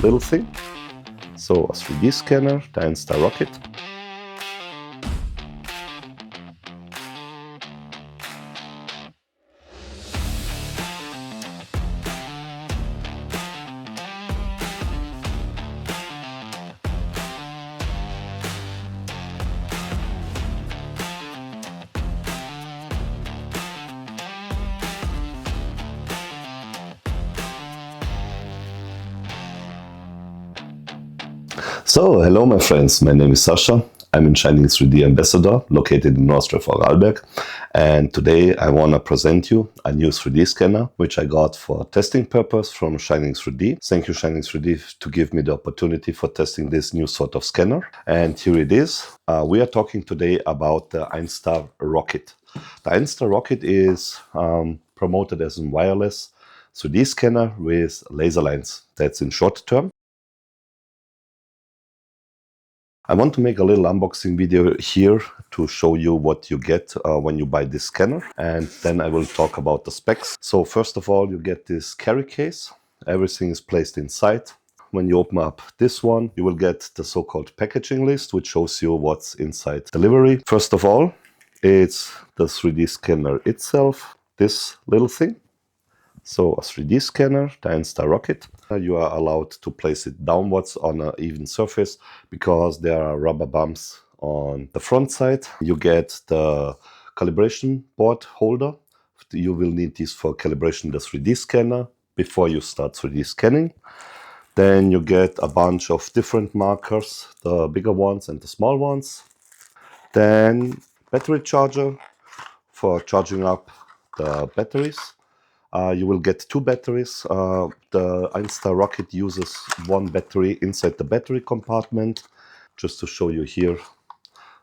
little thing. So a 3D scanner, the EINSTAR Rockit. So, hello my friends, my name is Sasha. I'm in Shining 3D Ambassador, located in Austria Vorarlberg. And today I want to present you a new 3D scanner, which I got for testing purpose from Shining 3D. Thank you Shining 3D to give me the opportunity for testing this new sort of scanner. And here it is. We are talking today about the EINSTAR Rockit. The EINSTAR Rockit is promoted as a wireless 3D scanner with laser lines. That's in short term. I want to make a little unboxing video here to show you what you get when you buy this scanner, and then I will talk about the specs. So first of all, you get this carry case. Everything is placed inside. When you open up this one, you will get the so-called packaging list, which shows you what's inside delivery. First of all, it's the 3D scanner itself, this little thing. So a 3D scanner, the EINSTAR Rockit. You are allowed to place it downwards on an even surface because there are rubber bumps on the front side. You get the calibration board holder. You will need this for calibration the 3D scanner before you start 3D scanning. Then you get a bunch of different markers, the bigger ones and the small ones. Then battery charger for charging up the batteries. You will get two batteries. The EINSTAR Rockit uses one battery inside the battery compartment, just to show you here.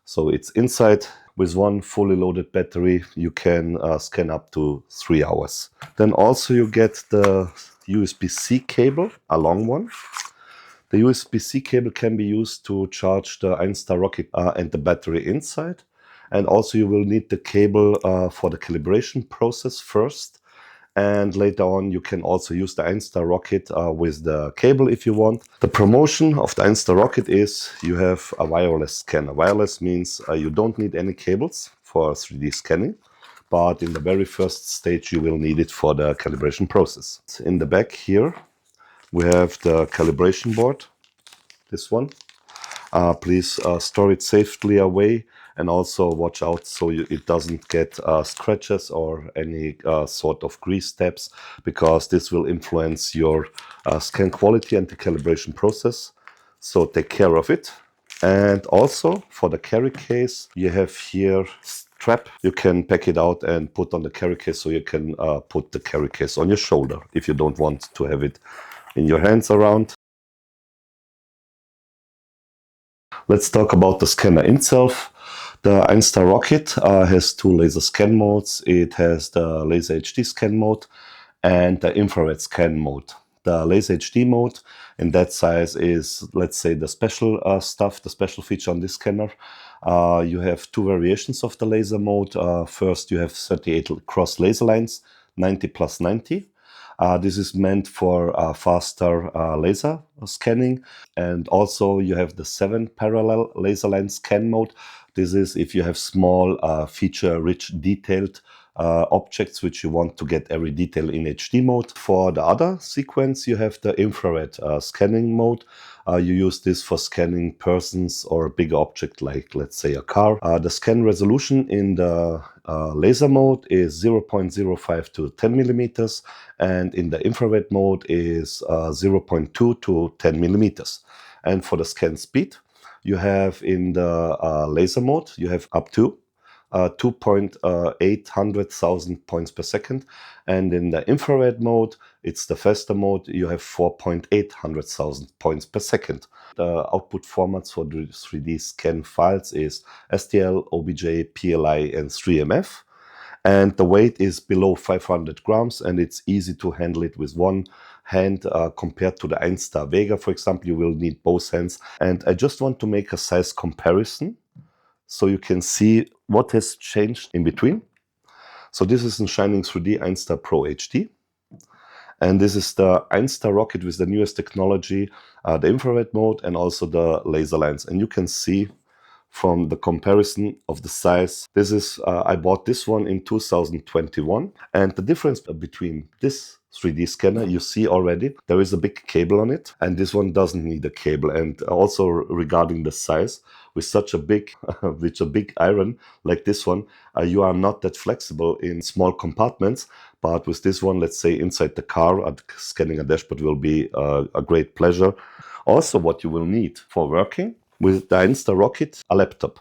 So it's inside. With one fully loaded battery, you can scan up to 3 hours. Then also you get the USB-C cable, a long one. The USB-C cable can be used to charge the EINSTAR Rockit and the battery inside. And also you will need the cable for the calibration process first. And later on, you can also use the EINSTAR Rockit with the cable if you want. The promotion of the EINSTAR Rockit is you have a wireless scanner. Wireless means you don't need any cables for 3D scanning, but in the very first stage, you will need it for the calibration process. In the back here, we have the calibration board, this one. Please store it safely away, and also watch out so it doesn't get scratches or any sort of grease steps, because this will influence your scan quality and the calibration process. So take care of it. And also for the carry case, you have here strap. You can pack it out and put on the carry case, so you can put the carry case on your shoulder if you don't want to have it in your hands around. Let's talk about the scanner itself. The EINSTAR Rockit has two laser scan modes. It has the laser HD scan mode and the infrared scan mode. The laser HD mode in that size is, let's say, the special stuff, the special feature on this scanner. You have two variations of the laser mode. First, you have 38 cross laser lines, 90 plus 90. This is meant for faster laser scanning. And also you have the 7 parallel laser line scan mode. This is if you have small feature-rich detailed objects which you want to get every detail in HD mode. For the other sequence, you have the infrared scanning mode. You use this for scanning persons or a big object like, let's say, a car. The scan resolution in the laser mode is 0.05 to 10 millimeters, and in the infrared mode is 0.2 to 10 millimeters. And for the scan speed, you have in the laser mode, you have up to 2,800,000 points per second. And in the infrared mode, it's the faster mode, you have 4,800,000 points per second. The output formats for the 3D scan files is STL, OBJ, PLI, and 3MF. And the weight is below 500 grams, and it's easy to handle it with one hand compared to the EINSTAR Vega, for example. You will need both hands. And I just want to make a size comparison so you can see what has changed in between. So this is in Shining 3D EINSTAR Pro HD. And this is the EINSTAR Rockit with the newest technology, the infrared mode and also the laser lines. And you can see from the comparison of the size, this is, I bought this one in 2021. And the difference between this 3D scanner, you see already, there is a big cable on it, and this one doesn't need a cable. And also regarding the size, with such a big, with a big iron like this one, you are not that flexible in small compartments. But with this one, let's say inside the car, scanning a dashboard will be a great pleasure. Also, what you will need for working with the EINSTAR Rockit, a laptop,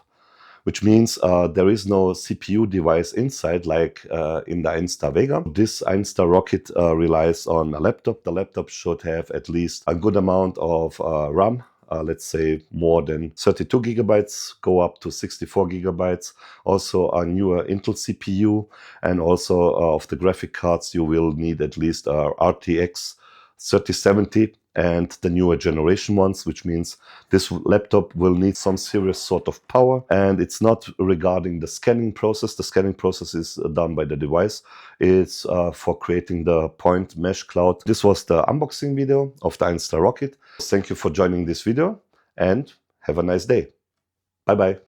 which means there is no CPU device inside like in the EINSTAR Vega. This EINSTAR Rockit relies on a laptop. The laptop should have at least a good amount of RAM. Let's say more than 32 gigabytes, go up to 64 gigabytes. Also a newer Intel CPU, and also of the graphic cards you will need at least RTX 3070 and the newer generation ones, which means this laptop will need some serious sort of power. And it's not regarding the scanning process. The scanning process is done by the device. It's for creating the point mesh cloud. This was the unboxing video of the EINSTAR Rockit. Thank you for joining this video and have a nice day. Bye bye.